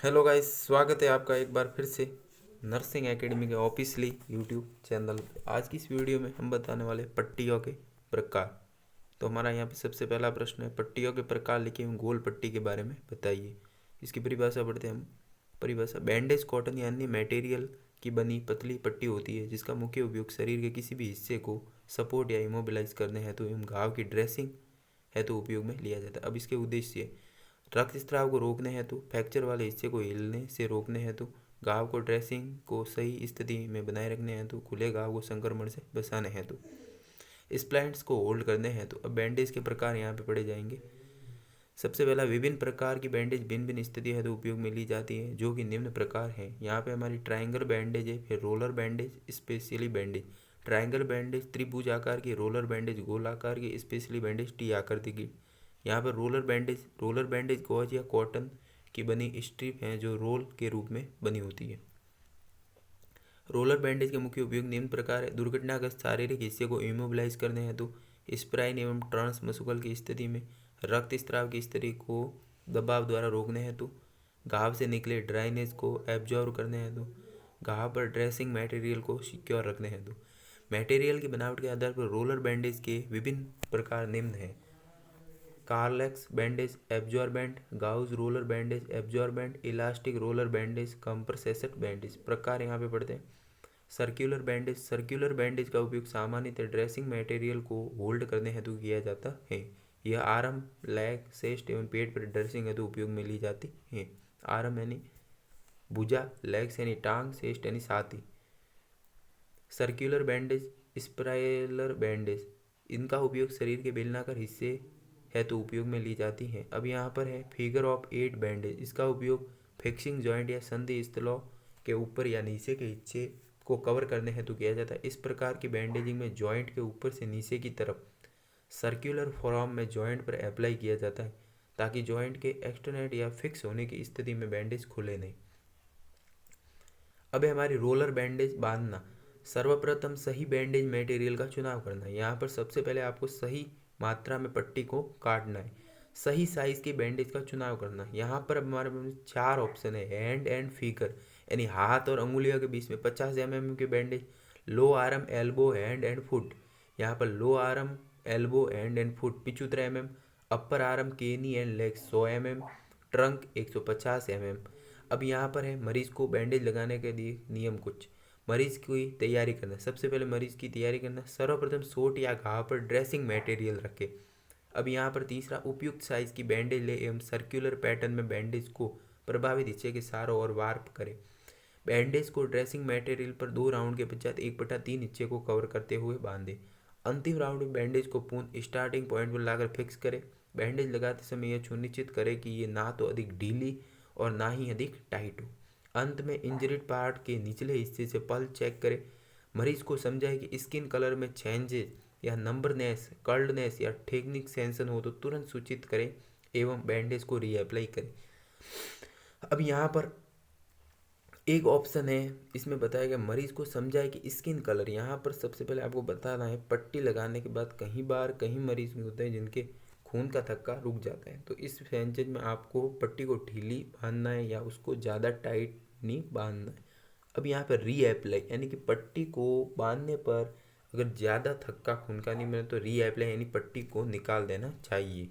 Hello guys, स्वागत है आपका एक बार फिर से नर्सिंग एकेडमी के ऑफिशियली यूट्यूब चैनल पे। आज की इस वीडियो में हम बताने वाले पट्टियों के प्रकार। तो हमारा यहाँ पे सबसे पहला प्रश्न है, पट्टियों के प्रकार लिखे हुए गोल पट्टी के बारे में बताइए। इसकी परिभाषा पढ़ते हैं हम। परिभाषा: बैंडेज कॉटन या अन्य मटेरियल की बनी पतली पट्टी होती है जिसका मुख्य उपयोग शरीर के किसी भी हिस्से को सपोर्ट या इमोबिलाइज करने हेतु एवं घाव की ड्रेसिंग हेतु उपयोग में लिया जाता है। अब इसके उद्देश्य: रक्तस्राव को रोकने हेतु, फ्रैक्चर वाले हिस्से को हिलने से रोकने हेतु, घाव को ड्रेसिंग को सही स्थिति में बनाए रखने हेतु, खुले घाव को संक्रमण से बचाने हेतु, स्प्लैंट्स को होल्ड करने हेतु। अब बैंडेज के प्रकार यहाँ पे पढ़े जाएंगे। सबसे पहला, विभिन्न प्रकार की बैंडेज भिन्न भिन्न स्थिति हेतु उपयोग में ली जाती है जो कि निम्न प्रकार हैं। यहाँ पे हमारी ट्रायंगल बैंडेज है, फिर roller bandage, specially bandage. Triangle bandage त्रिभुज आकार की, रोलर बैंडेज गोल आकार की, स्पेशली बैंडेज टी आकृति की। यहाँ पर रोलर बैंडेज गॉज या कॉटन की बनी स्ट्रिप हैं जो रोल के रूप में बनी होती है। रोलर बैंडेज के मुख्य उपयोग निम्न प्रकार है: दुर्घटनाग्रस्त शारीरिक हिस्से को इमोबिलाइज करने हेतु, स्प्राइन एवं ट्रांस मस्कुलर की स्थिति में रक्तस्राव की स्थिति को दबाव द्वारा रोकने हेतु, घाव से निकले ड्राइनेज को एब्जॉर्ब करने हेतु, घाव पर ड्रेसिंग मटेरियल को सिक्योर रखने हेतु। मटेरियल की बनावट के आधार पर रोलर बैंडेज के विभिन्न प्रकार निम्न हैं: कार्लेक्स bandage absorbent, gauze roller bandage absorbent, elastic roller bandage, compressed bandage. प्रकार यहाँ पे पढ़ते हैं। सर्कुलर बैंडेज का उपयोग सामान्यतः ड्रेसिंग मटेरियल को होल्ड करने हेतु किया जाता है। यह आर्म, लेग, चेस्ट एवं पेट पर ड्रेसिंग हेतु उपयोग में ली जाती है। आर्म यानी भुजा, लेग्स यानी टांग, चेस्ट यानी छाती। सर्कुलर बैंडेज, स्पाइरल बैंडेज, इनका उपयोग शरीर के बेलनाकार हिस्से हेतु उपयोग में ली जाती हैं। अब यहाँ पर है फिगर ऑफ 8 बैंडेज। इसका उपयोग फिक्सिंग जॉइंट या संधि स्थलों के ऊपर या नीचे के हिस्से को कवर करने हेतु किया जाता है। इस प्रकार की बैंडेजिंग में जॉइंट के ऊपर से नीचे की तरफ सर्कुलर फॉर्म में जॉइंट पर अप्लाई किया जाता है ताकि जॉइंट के एक्सटर्नेट या फिक्स होने की स्थिति में बैंडेज खुले नहीं। अब है हमारी रोलर बैंडेज बांधना। सर्वप्रथम सही बैंडेज मटेरियल का चुनाव करना है। यहाँ पर सबसे पहले आपको सही मात्रा में पट्टी को काटना है। सही साइज की बैंडेज का चुनाव करना। यहाँ पर अब हमारे पास 4 ऑप्शन है: हैंड एंड फिगर यानी हाथ और अंगुलियों के बीच में 50 mm के bandage, low arm, elbow, hand and foot. यहाँ पर low arm, elbow, hand and foot 75 mm, upper arm, knee and leg 100 mm, trunk 150 mm। अब यहाँ पर है मरीज को बैंडेज लगाने के लिए नियम कुछ। मरीज की तैयारी करना। सबसे पहले मरीज की तैयारी करना, सर्वप्रथम चोट या घाव पर ड्रेसिंग मटेरियल रखें। अब यहाँ पर तीसरा, उपयुक्त साइज की बैंडेज ले एवं सर्कुलर पैटर्न में बैंडेज को प्रभावित हिस्से के चारों ओर वार्प करें। बैंडेज को ड्रेसिंग मटेरियल पर 2 राउंड के पश्चात 1/3 हिस्से को कवर करते हुए बांधें। अंतिम राउंड में बैंडेज को पुनः स्टार्टिंग पॉइंट पर लाकर फिक्स करें। बैंडेज लगाते समय यह सुनिश्चित करें कि ये ना तो अधिक ढीली और ना ही अधिक टाइट हो। अंत में इंजरीड पार्ट के निचले हिस्से से पल चेक करें। मरीज को समझाएं कि स्किन कलर में चेंजेस या नंबरनेस, कर्ल्डनेस या टेक्निक सेंसन हो तो तुरंत सूचित करें एवं बैंडेज को रीअप्लाई करें। अब यहाँ पर एक ऑप्शन है, इसमें बताया गया मरीज को समझाए कि स्किन कलर। यहाँ पर सबसे पहले आपको बताना है, पट्टी लगाने के बाद कहीं मरीज में होते हैं जिनके खून का थक्का रुक जाता है, तो इस सेंचेज में आपको पट्टी को ढीली बांधना है या उसको ज़्यादा टाइट नहीं बांधना है। अब यहाँ पर रीअप्लाई यानी कि पट्टी को बांधने पर अगर ज़्यादा थक्का खून का नहीं मिले तो रीअप्लाई यानी पट्टी को निकाल देना चाहिए।